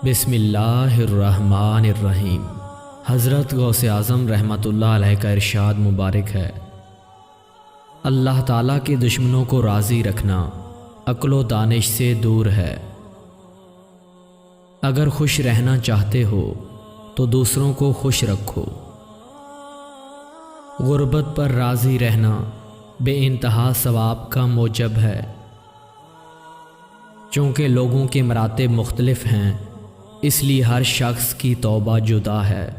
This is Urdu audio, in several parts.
بسم اللہ الرحمن الرحیم۔ حضرت غوث اعظم رحمۃ اللہ علیہ کا ارشاد مبارک ہے، اللہ تعالیٰ کے دشمنوں کو راضی رکھنا عقل و دانش سے دور ہے۔ اگر خوش رہنا چاہتے ہو تو دوسروں کو خوش رکھو۔ غربت پر راضی رہنا بے انتہا ثواب کا موجب ہے۔ چونکہ لوگوں کے مراتب مختلف ہیں، اس لیے ہر شخص کی توبہ جدا ہے۔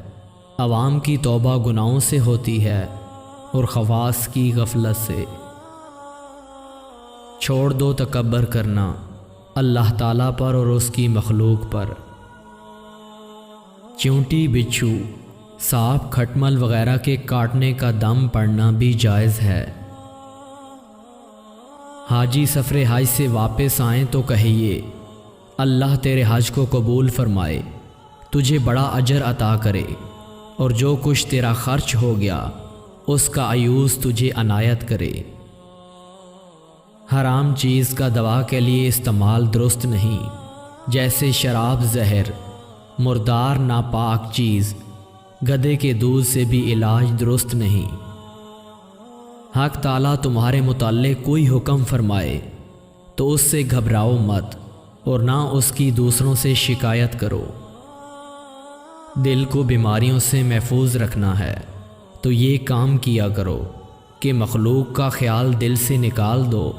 عوام کی توبہ گناہوں سے ہوتی ہے اور خواص کی غفلت سے۔ چھوڑ دو تکبر کرنا اللہ تعالیٰ پر اور اس کی مخلوق پر۔ چیونٹی، بچھو، سانپ، کھٹمل وغیرہ کے کاٹنے کا دم پڑنا بھی جائز ہے۔ حاجی سفر حج سے واپس آئیں تو کہیے، اللہ تیرے حج کو قبول فرمائے، تجھے بڑا اجر عطا کرے، اور جو کچھ تیرا خرچ ہو گیا اس کا عیوض تجھے عنایت کرے۔ حرام چیز کا دوا کے لیے استعمال درست نہیں، جیسے شراب زہر، مردار ناپاک چیز، گدھے کے دودھ سے بھی علاج درست نہیں۔ حق تعالیٰ تمہارے متعلق کوئی حکم فرمائے تو اس سے گھبراؤ مت، اور نہ اس کی دوسروں سے شکایت کرو۔ دل کو بیماریوں سے محفوظ رکھنا ہے تو یہ کام کیا کرو کہ مخلوق کا خیال دل سے نکال دو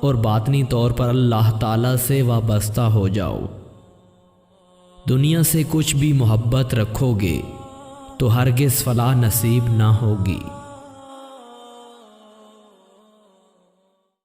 اور باطنی طور پر اللہ تعالیٰ سے وابستہ ہو جاؤ۔ دنیا سے کچھ بھی محبت رکھو گے تو ہرگز فلاح نصیب نہ ہوگی۔